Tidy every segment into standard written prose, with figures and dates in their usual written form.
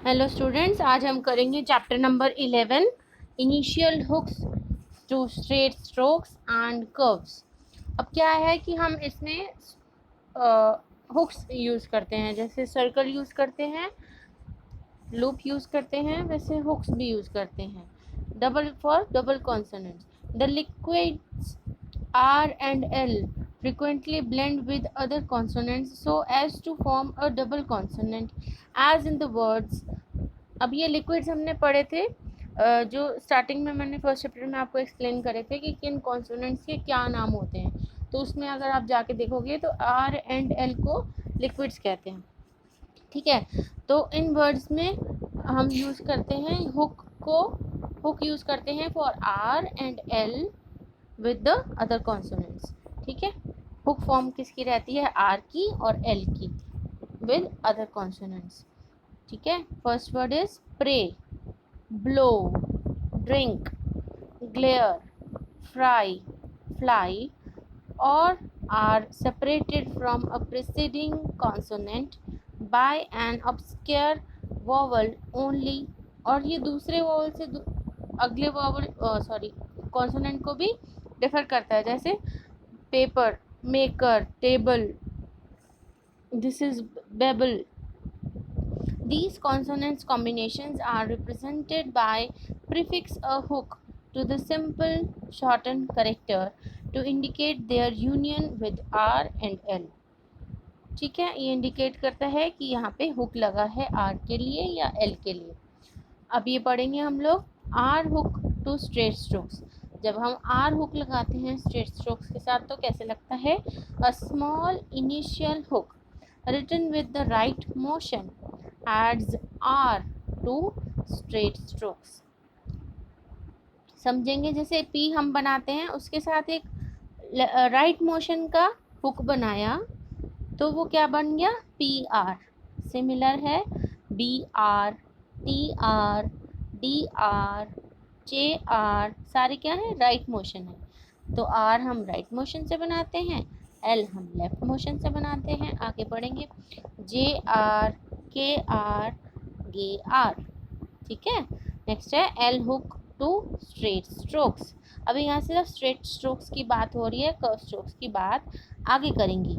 Hello students, आज हम करेंगे chapter number 11 initial hooks to straight strokes and curves. अब क्या है कि हम इसमें हुक्स यूज़ करते हैं, जैसे सर्कल यूज़ करते हैं, लूप यूज़ करते हैं, वैसे हुक्स भी यूज़ करते हैं। Double for double consonants, the liquids R and L frequently blend with other consonants so as to form a double consonant as in the words। अब ये लिक्विड्स हमने पढ़े थे, जो स्टार्टिंग में मैंने फर्स्ट चैप्टर में आपको एक्सप्लेन करे थे कि किन कॉन्सोनेंट्स के क्या नाम होते हैं। तो उसमें अगर आप जाके देखोगे तो R एंड L को लिक्विड्स कहते हैं, ठीक है। तो इन वर्ड्स में हम यूज़ करते हैं हुक यूज़ करते हैं for R and L with the other consonants, ठीक है। हुक फॉर्म किसकी रहती है? R की और L की विद अदर कॉन्सोनेंट्स, ठीक है। First word is pray, blow, drink, glare, fry, fly, और are separated from a preceding consonant by an obscure vowel only। और ये दूसरे वॉवल से अगले वॉवल कॉन्सोनेंट को भी डिफर करता है, जैसे paper, maker, table, this is babel. These consonants combinations are represented by prefix a hook to the simple shortened character to indicate their union with R and L, ठीक है। ये indicate करता है कि यहाँ पे हुक लगा है R के लिए या L के लिए। अब ये पढ़ेंगे हम लोग R hook to straight strokes. जब हम R हुक लगाते हैं स्ट्रेट स्ट्रोक्स के साथ तो कैसे लगता है? A small initial hook written with the right motion adds R to straight strokes। समझेंगे, जैसे P हम बनाते हैं उसके साथ एक राइट मोशन का हुक बनाया तो वो क्या बन गया? PR। सिमिलर है BR, TR, DR, JR, सारे क्या है? राइट मोशन है। तो R हम राइट मोशन से बनाते हैं, L हम लेफ्ट मोशन से बनाते हैं। आगे पढ़ेंगे JR, KR, GR, ठीक है। नेक्स्ट है L hook to straight strokes. अभी यहाँ से स्ट्रेट स्ट्रोक्स की बात हो रही है, कर्व स्ट्रोक्स की बात आगे करेंगी,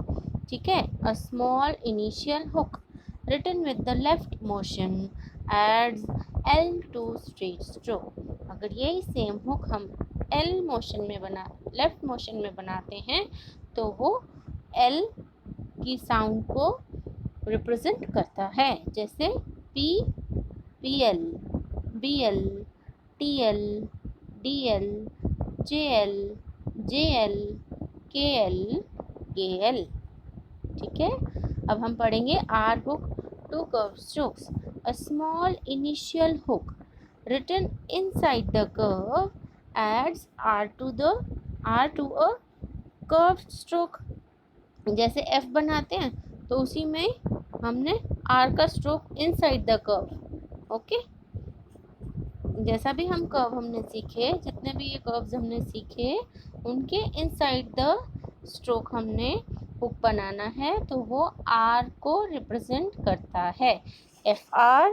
ठीक है। A small initial hook written with the left motion adds L to straight stroke. अगर यही सेम हुक हम लेफ्ट मोशन में बनाते हैं तो वो L की साउंड को रिप्रेजेंट करता है, जैसे P, PL, BL, TL, DL, JL, JL, KL, KL, ठीक है। अब हम पढ़ेंगे R hook to curve strokes. A small initial hook written inside the curve adds R to a curved stroke। जैसे F बनाते हैं तो उसी में हमने R का stroke inside the curve, okay. जैसा भी हम कर्व हमने सीखे, जितने भी ये कर्व्स हमने सीखे उनके इनसाइड द स्ट्रोक हमने हुक बनाना है तो वो R को रिप्रेजेंट करता है। FR,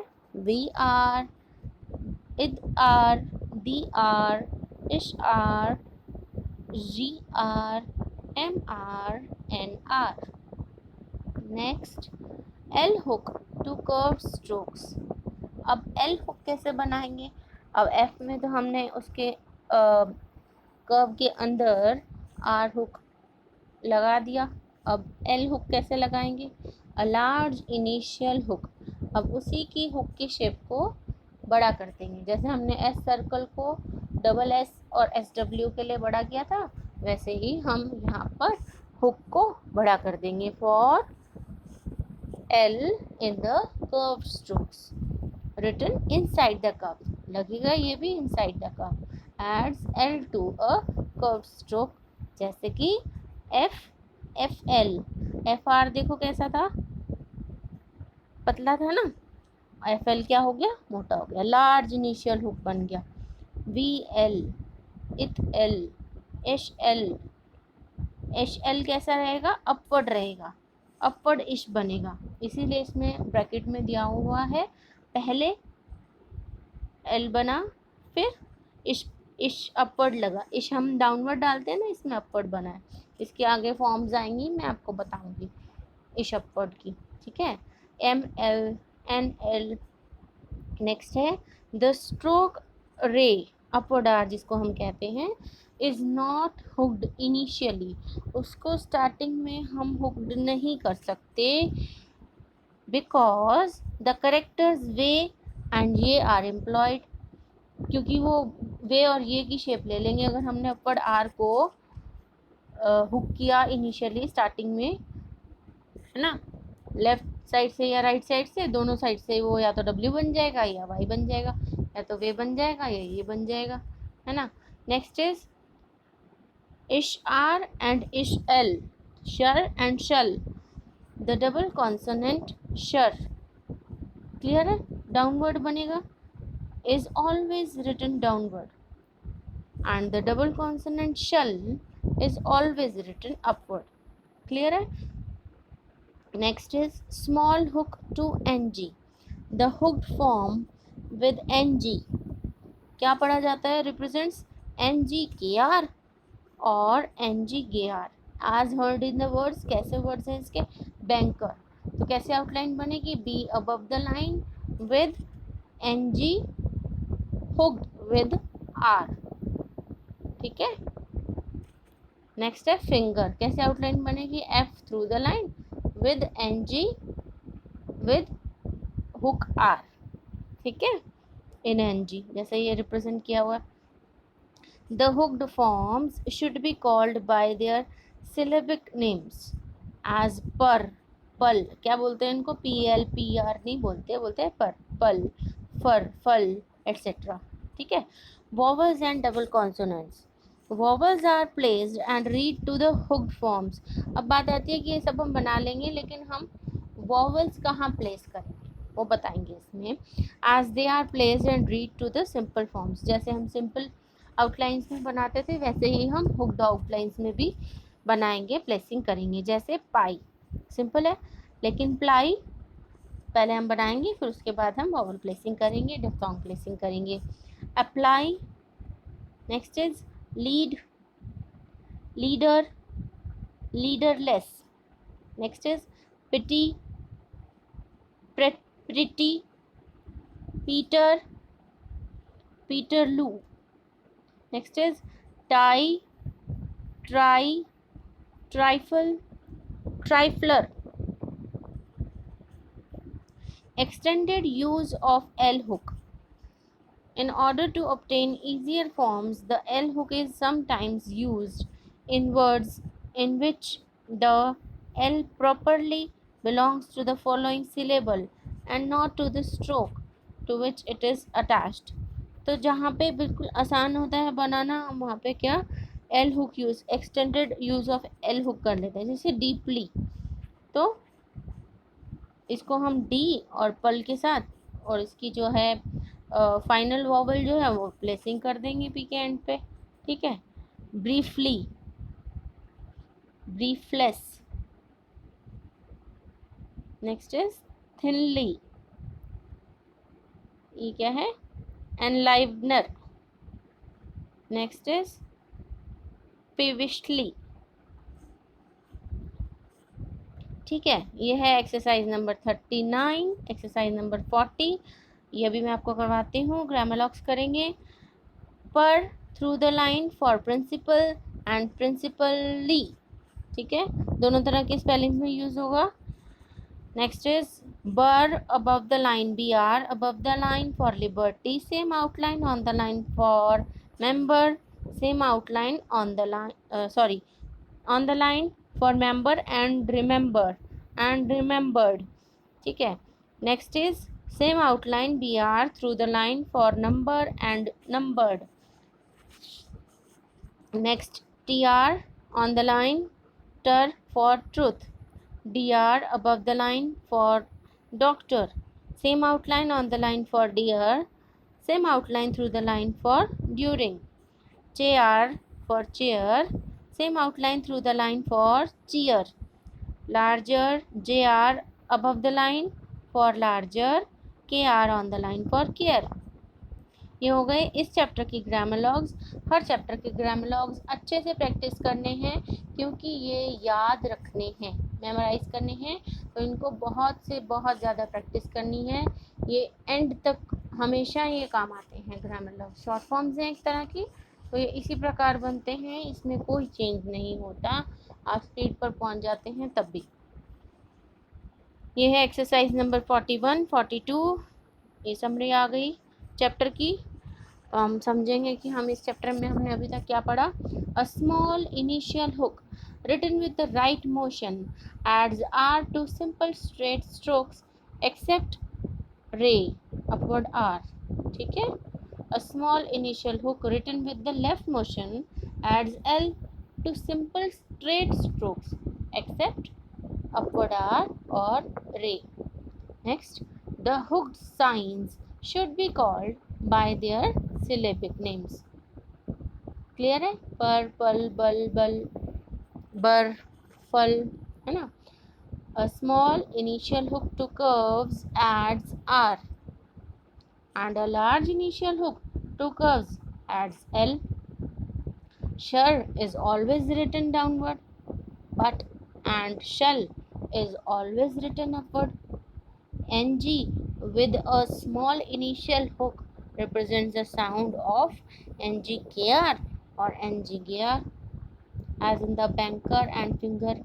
VR, IDR, DR, ISR, GR, MR, NR। Next L hook to curve strokes. अब L हुक कैसे बनाएंगे? अब F में तो हमने उसके कर्व के अंदर R हुक लगा दिया। अब L हुक कैसे लगाएंगे? A large initial hook. अब उसी की हुक की शेप को बड़ा कर देंगे, जैसे हमने S सर्कल को डबल S और SW के लिए बड़ा किया था, वैसे ही हम यहाँ पर हुक को बड़ा कर देंगे for L in the curved strokes written inside the curve। लगेगा ये भी inside the curve। adds L to a curved stroke, जैसे कि F, FL। FR देखो कैसा था? पतला था ना। FL क्या हो गया? मोटा हो गया, लार्ज इनिशियल हुक बन गया। VL, ITL, HL। HL कैसा रहेगा? अपवर्ड रहेगा, अपवर्ड इश बनेगा, इसीलिए इसमें ब्रैकेट में दिया हुआ है पहले एल बना, फिर इश अपवर्ड लगा, इश हम डाउनवर्ड डालते हैं ना, इसमें अपवर्ड बना है। इसके आगे फॉर्म्स आएंगी, मैं आपको बताऊंगी इश अपवर्ड की, ठीक है। M L N L. Next है the stroke ray upward R जिसको हम कहते हैं इज नॉट हुक्ड इनिशियली, उसको स्टार्टिंग में हम हुक्ड नहीं कर सकते because the characters way and yay are employed, क्योंकि वो वे और ये की शेप ले लेंगे अगर हमने अपवर्ड आर को हुक किया इनिशियली स्टार्टिंग में, है ना। लेफ्ट साइड से या राइट साइड से, दोनों साइड से वो या तो डब्ल्यू बन जाएगा या वाई बन जाएगा, या तो वे बन जाएगा या ये बन जाएगा, है ना। नेक्स्ट इज इश आर एंड इश L, sir and shall, the double consonant sir, clear है, डाउनवर्ड बनेगा, is always written downward and the double consonant shall is always written upward, clear है। next is small hook to ng, the hooked form with ng क्या पढ़ा जाता है, represents ng kr और ng gr as heard in the words, कैसे words हैं इसके, banker, तो कैसे आउटलाइन बनेगी, be above the line with ng hooked with r, ठीक है। नेक्स्ट है फिंगर, कैसे आउटलाइन बनेगी, F through the line with N G with hook R, ठीक है, इन एन जी जैसे ये रिप्रेजेंट किया हुआ। The hooked forms should be called by their syllabic names as per, pel, क्या बोलते हैं इनको, पी एल पी आर नहीं बोलते, बोलते हैं पर, पल, फर, फल एट्सेट्रा, ठीक है। Vowels and double consonants, vowels are placed and read to the hooked forms. अब बात आती है कि ये सब हम बना लेंगे लेकिन हम वॉवल्स कहाँ प्लेस करेंगे वो बताएंगे इसमें। As they are placed and read to the simple forms, जैसे हम सिंपल आउटलाइंस में बनाते थे वैसे ही हम हुक्ड आउटलाइंस में भी बनाएंगे, प्लेसिंग करेंगे। जैसे पाई सिंपल है, लेकिन प्लाई पहले हम बनाएंगे फिर उसके बाद हम वॉवल प्लेसिंग करेंगे, डिफ्थोंग प्लेसिंग करेंगे। Apply, next is lead, leader, leaderless, next is pity, pretty, Peter, Peterloo, next is tie, try, trifle, trifler. Extended use of L hook. In order to obtain easier forms, the L hook is sometimes used in words in which the L properly belongs to the following syllable and not to the stroke to which it is attached. तो जहाँ पे बिल्कुल आसान होता है बनाना हम वहाँ पे क्या L hook use, extended use of L hook कर लेते हैं। जैसे deeply, तो इसको हम डी और पल के साथ और इसकी जो है फाइनल वॉवल जो है वो प्लेसिंग कर देंगे पी के एंड पे, ठीक है। ब्रीफली, ब्रीफलेस, नेक्स्ट इज थिनली, ये क्या है, एनलाइवनर, नेक्स्ट इज पेविशली, ठीक है। ये है एक्सरसाइज नंबर 39, एक्सरसाइज नंबर 40 ये भी मैं आपको करवाती हूँ, ग्रामर करेंगे। पर through the line for principal and principally, ठीक है, दोनों तरह के स्पेलिंग में यूज होगा। Next is ber above the line, B R above the line for liberty, same outline on the line for member, same outline on the line sorry on the line for member and remember and remembered, ठीक है। Next is same outline B R through the line for number and numbered. Next T R on the line ter for truth, D R above the line for doctor, same outline on the line for dear, same outline through the line for during. Chay R for chair, same outline through the line for cheer. Larger, JR above the line for larger, KR on the line for care. ये हो गए इस chapter की grammar logs. हर chapter के grammar logs अच्छे से practice करने हैं, क्योंकि ये याद रखने हैं, मेमोराइज करने हैं, तो इनको बहुत से बहुत ज़्यादा प्रैक्टिस करनी है। ये एंड तक हमेशा ये काम आते हैं। ग्रामर लॉग शॉर्ट फॉर्म्स हैं एक तरह की, तो ये इसी प्रकार बनते हैं, इसमें कोई चेंज नहीं होता। आप स्पीड पर पहुंच जाते हैं तब भी। ये है एक्सरसाइज नंबर 41, 42। ये समरी आ गई चैप्टर की। तो हम समझेंगे कि हम इस चैप्टर में हमने अभी तक क्या पढ़ा। अ small initial hook written with the right motion adds R to simple straight strokes except ray upward R। ठीक है। A small initial hook written with the left motion adds L to simple straight strokes except upward R or ray। Next, the hooked signs should be called by their syllabic names। Clear है। पर, पल, बल, बल, बर, फल, है ना। A small initial hook to curves adds R and a large initial hook to curves adds L। Shur is always written downward, but and shall is always written upward। NG with a small initial hook represents the sound of NGKR or NGGR, as in the banker and finger,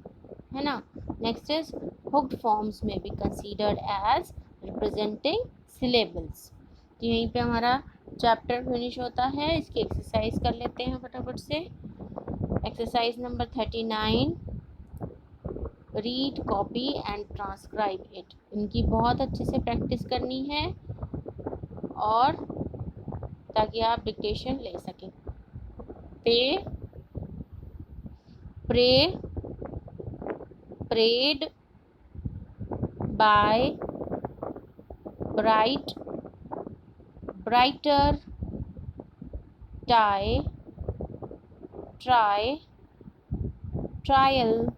है ना। Next is hooked forms may be considered as representing syllables। तो यहीं पे हमारा chapter finish होता है। इसकी exercise कर लेते हैं फटाफट से। Exercise number 39, read, copy and transcribe it. इनकी बहुत अच्छे से प्रैक्टिस करनी है, और ताकि आप डिक्टेशन ले सकें। Pay, pray, prayed, buy, bright, brighter, tie, try, trial,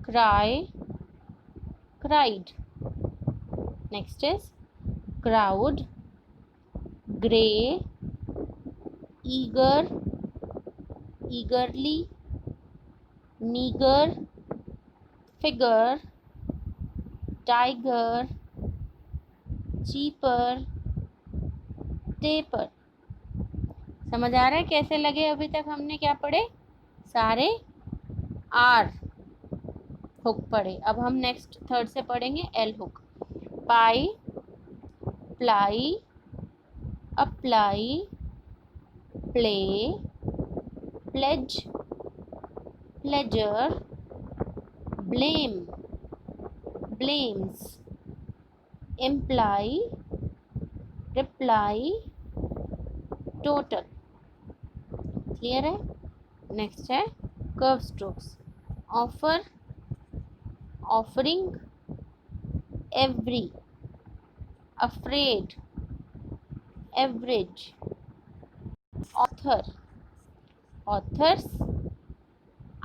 cry, cried। Next is crowd, grey, eager, eagerly, meager, figure, tiger, cheaper, taper। समझ आ रहा है कैसे लगे? अभी तक हमने क्या पढ़े? सारे आर हुक पढ़े। अब हम नेक्स्ट थर्ड से पढ़ेंगे L hook. Pie, ply, apply, play, pledge, pleasure, blame, blames, imply, reply, total। Clear है। नेक्स्ट है curve strokes. Offer, offering, every, afraid, average, author, authors,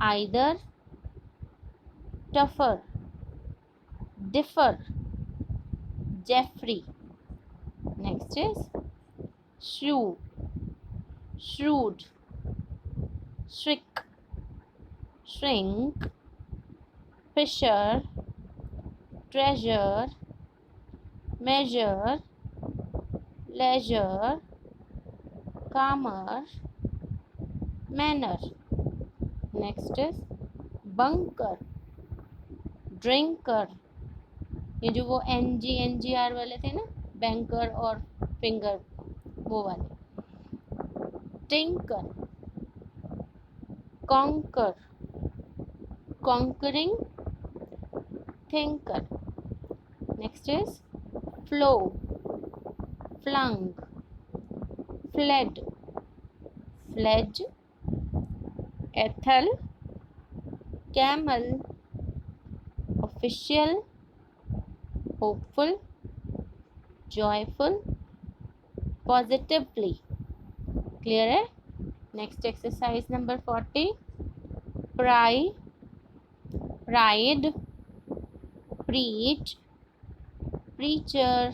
either, tougher, differ, Jeffrey. Next is shrew, shrewd, shriek, shrink, fisher, treasure, measure, leisure, calmer, manner। Next is bunker, drinker। ये जो वो NGR वाले थे ना, banker और finger, वो वाले। tinker, conquer, conquering, thinker। Next is flow, flung, fled, fledge, ethel, camel, official, hopeful, joyful, positively। Clear है। Next exercise number 40, pry, pride, preach, preacher,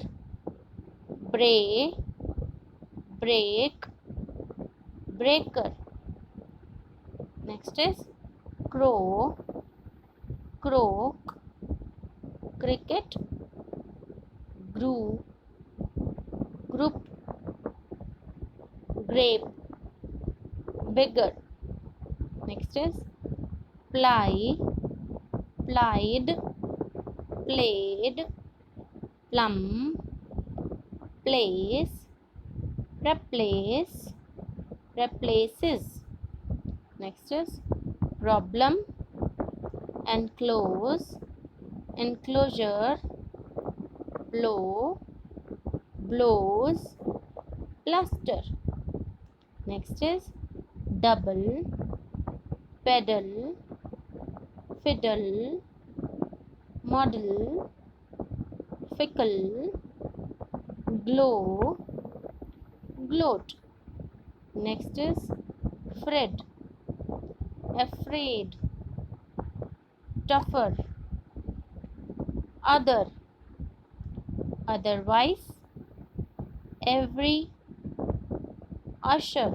bray, break, breaker. Next is crow, croak, cricket, grew, group, grape, bigger. Next is ply, plied, played, plum, place, replace, replaces. Next is problem, enclose, enclosure, blow, blows, plaster. Next is double, pedal, fiddle, model, fickle, glow, gloat. Next is Fred, afraid, tougher, other, otherwise, every, usher,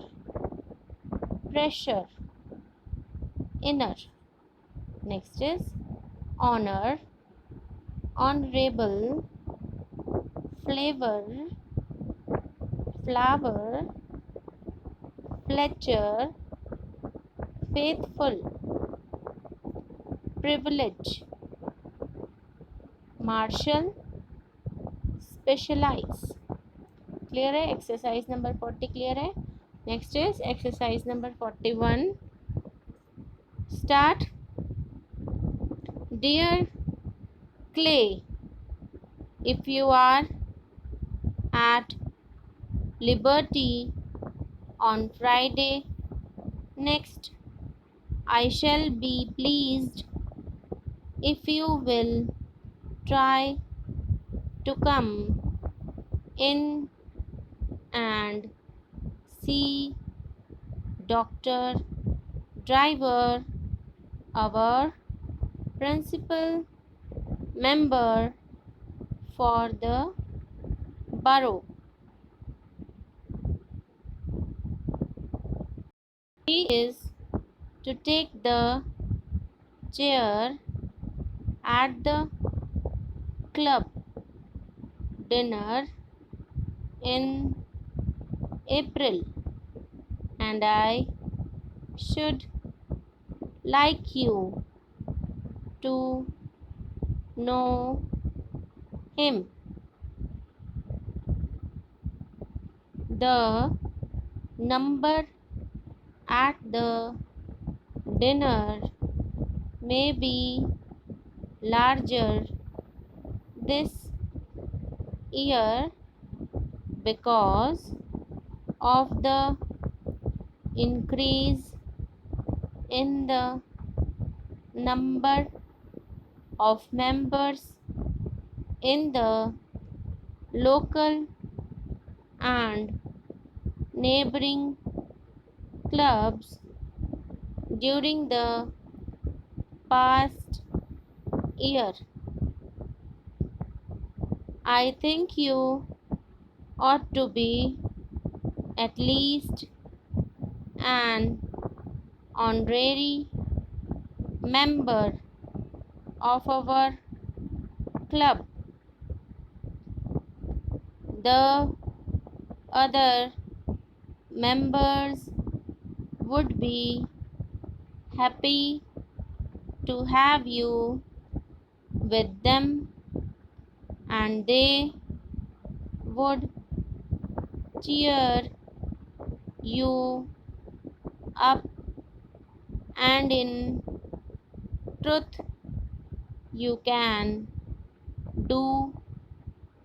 pressure, inner. Next is honor, honorable, flavor, flower, Fletcher, faithful, privilege, Marshall, specialize. Clear है? Exercise number 40 clear है? Next is exercise number 41. Start. Dear clay, if you are at Liberty on Friday next, I shall be pleased if you will try to come in and see Dr. Driver, our principal member for the borough. He is to take the chair at the club dinner in April, and I should like you to know him. The number at the dinner may be larger this year because of the increase in the number of members in the local and neighboring clubs during the past year. I think you ought to be at least an honorary member of our club. The other members would be happy to have you with them, and they would cheer you up, and in truth you can do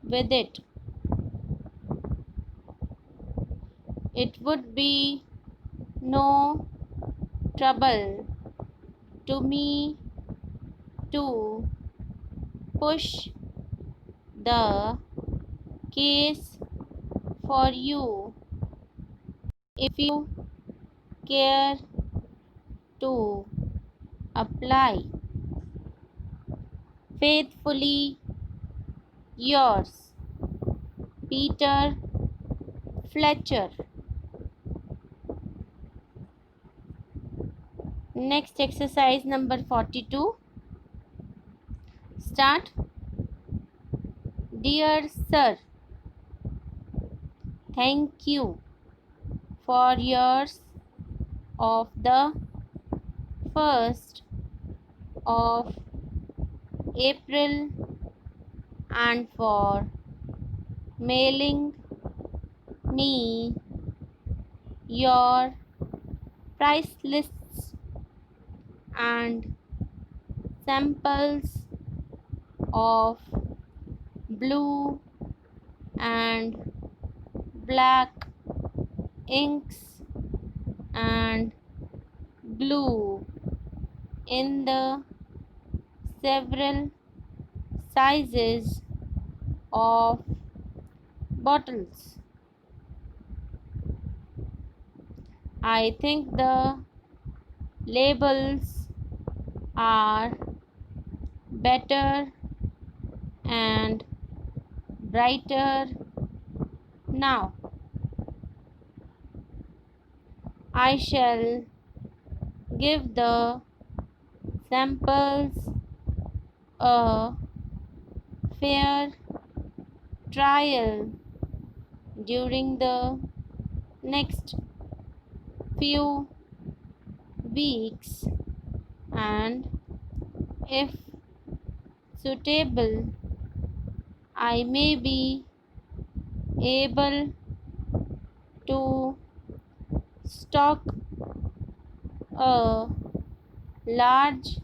with it. It would be no trouble to me to push the case for you if you care to apply. Faithfully yours, Peter Fletcher. Next exercise number 42. Start. Dear sir, thank you for years of the 1st of April and for mailing me your price lists and samples of blue and black inks and glue in the several sizes of bottles. I think the labels are better and brighter now. I shall give the samples a fair trial during the next few weeks, and if suitable, I may be able to stock a large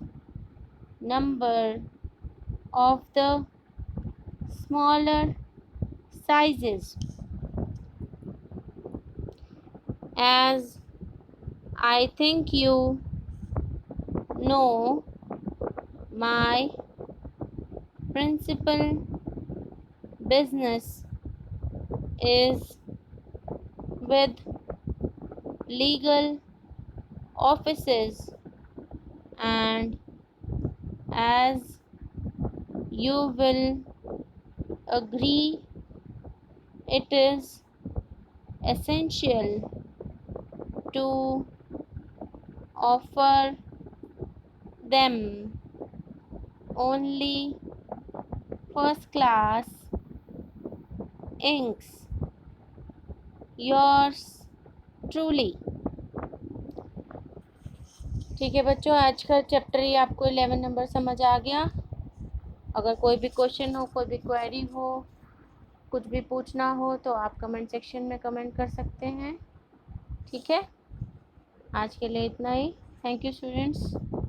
number of the smaller sizes, as I think you know my principal business is with legal offices, and as you will agree, it is essential to offer them only first class inks. Yours truly. ठीक है बच्चों, आज का chapter ये आपको 11 number समझ आ गया। अगर कोई भी क्वेश्चन हो, कोई भी क्वेरी हो, कुछ भी पूछना हो तो आप कमेंट सेक्शन में कमेंट कर सकते हैं। ठीक है, आज के लिए इतना ही। Thank you students.